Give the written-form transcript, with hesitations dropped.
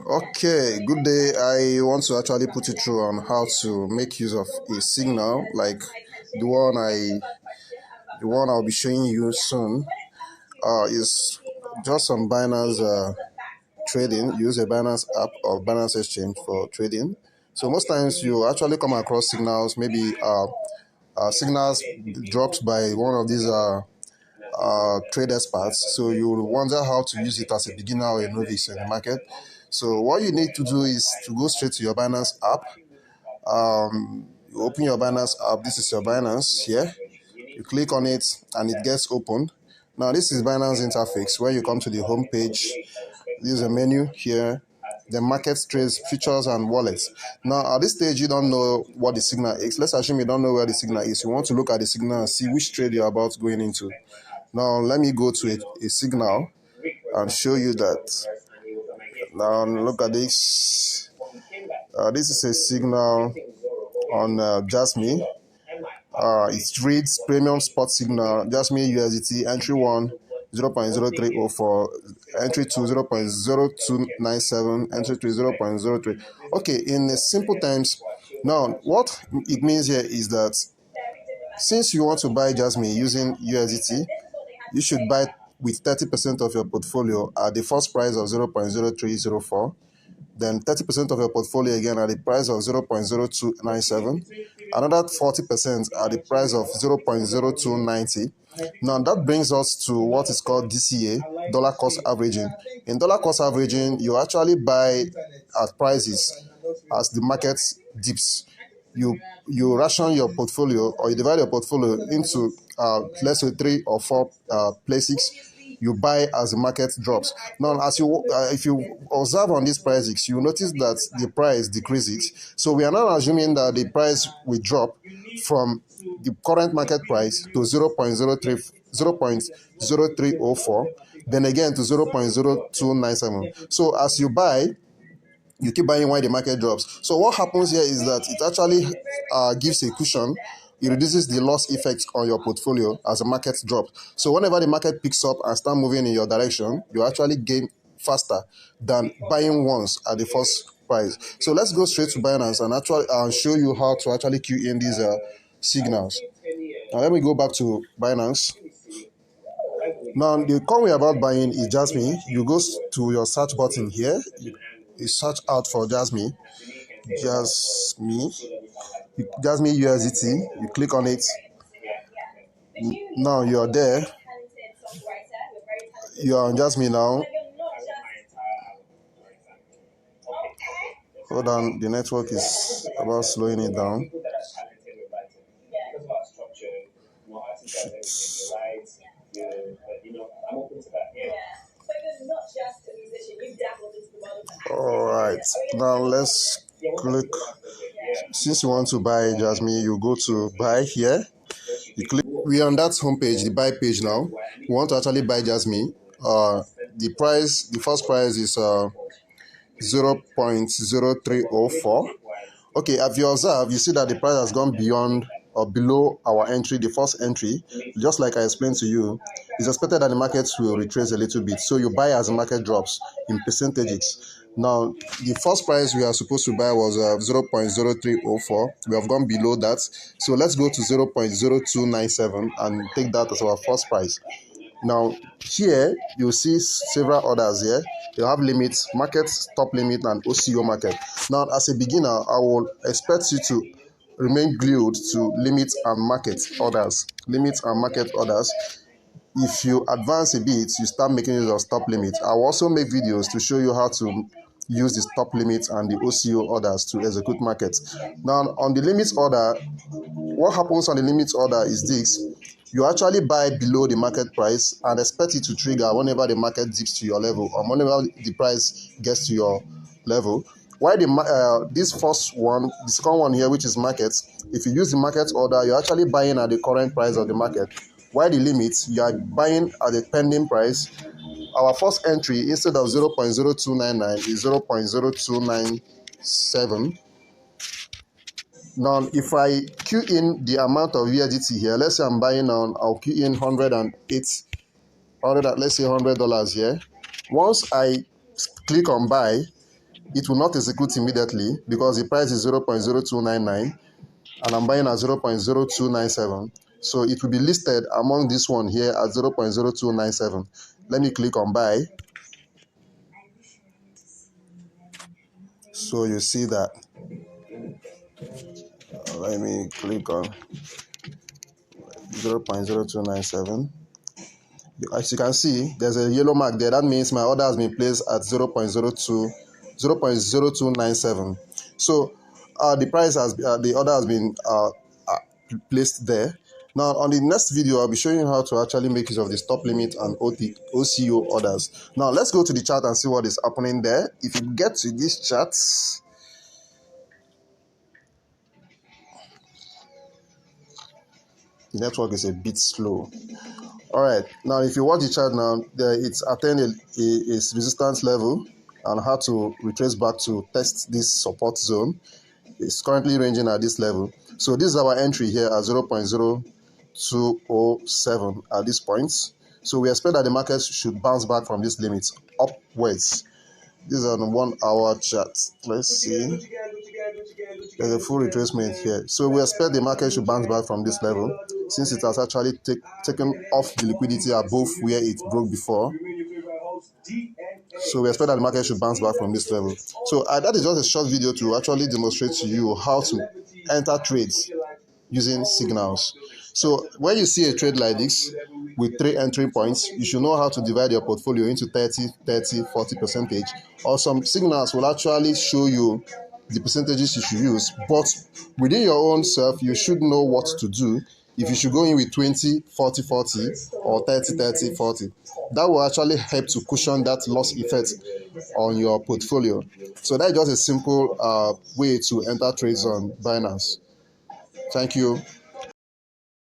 Okay, good day. I want to actually put you through on how to make use of a signal like the one I the one I'll be showing you soon. Is just on Binance trading. Use a Binance app or Binance Exchange for trading. So most times you actually come across signals, maybe signals dropped by one of these trade experts. So you will wonder how to use it as a beginner or a novice in the market. So what you need to do is to go straight to your Binance app. You open your Binance app. This is your Binance here. You click on it and it gets opened. Now this is Binance interface. When you come to the home page, there's a menu here. The market trades, features, and wallets. Now at this stage, you don't know what the signal is. Let's assume you don't know where the signal is. You want to look at the signal and see which trade you're about going into. Now let me go to a signal and show you that. Now look at this. This is a signal on Jasmine. It reads premium spot signal, Jasmine USDT, entry 1, 0.0304, entry 2, 0.0297, entry 3, 0.03. Okay, in simple terms, now what it means here is that since you want to buy Jasmine using USDT, you should buy with 30% of your portfolio at the first price of 0.0304. Then 30% of your portfolio again at the price of 0.0297, another 40% at the price of 0.0290. Now that brings us to what is called DCA, dollar cost averaging. In dollar cost averaging, you actually buy at prices as the market dips. You ration your portfolio, or you divide your portfolio into let's say 3 or 4 places. You buy as the market drops. Now, if you observe on these prices, you notice that the price decreases. So we are now assuming that the price will drop from the current market price to 0.0304, then again to 0.0297. So as you buy, you keep buying while the market drops. So what happens here is that it actually gives a cushion. It reduces the loss effect on your portfolio as the market drops. So whenever the market picks up and start moving in your direction, you actually gain faster than buying once at the first price. So let's go straight to Binance and actually show you how to actually queue in these signals. Now let me go back to Binance. Now the coin we're about buying is Jasmine. You go to your search button here. You search out for Jasmine USDT. You click on it. Now you're there. You're on Jasmine now. Hold on, the network is about slowing it down. Alright, now let's click. Since you want to buy Jasmine, you go to buy here. You click. We are on that homepage, the buy page now. We want to actually buy Jasmine. The first price is 0.0304. Okay, if you observe, you see that the price has gone beyond or below our entry, the first entry. Just like I explained to you, it's expected that the markets will retrace a little bit. So you buy as the market drops in percentages. Now, the first price we are supposed to buy was 0.0304. We have gone below that. So let's go to 0.0297 and take that as our first price. Now, here, you'll see several orders here. You have limits, market, stop limit, and OCO market. Now, as a beginner, I will expect you to remain glued to limit and market orders. Limit and market orders. If you advance a bit, you start making use of stop limit. I will also make videos to show you how to use the stop limit and the OCO orders to execute markets. Now, on the limit order, what happens on the limit order is this. You actually buy below the market price and expect it to trigger whenever the market dips to your level or whenever the price gets to your level. Why this first one, the second one here, which is market, if you use the market order, you're actually buying at the current price of the market. Why the limit, you are buying at the pending price. Our first entry, instead of 0.0299, is 0.0297. Now, if I queue in the amount of USDT here, let's say I'm buying on, I'll queue in let's say $100 here. Once I click on buy, it will not execute immediately because the price is 0.0299 and I'm buying at 0.0297. So it will be listed among this one here at 0.0297. Let me click on buy. So you see that. Let me click on 0.0297. As you can see, there's a yellow mark there. That means my order has been placed at 0.0297. So the price has the order has been placed there. Now on the next video, I'll be showing you how to actually make use of the stop limit and OCO orders. Now let's go to the chart and see what is happening there. If you get to this chart, the network is a bit slow. All right, now if you watch the chart now, it's attained a resistance level and had to retrace back to test this support zone. It's currently ranging at this level. So this is our entry here at 0.0207 at this point. So we expect that the market should bounce back from this limit upwards. This is on a 1 hour chart. Let's see. There's a full retracement here. So we expect the market should bounce back from this level since it has actually taken off the liquidity above where it broke before. So we expect that the market should bounce back from this level. So that is just a short video to actually demonstrate to you how to enter trades using signals. So when you see a trade like this with 3 entry points, you should know how to divide your portfolio into 30, 30, 40%. Or some signals will actually show you the percentages you should use. But within your own self, you should know what to do. If you should go in with 20, 40, 40 or 30, 30, 40. That will actually help to cushion that loss effect on your portfolio. So that's just a simple way to enter trades on Binance. Thank you.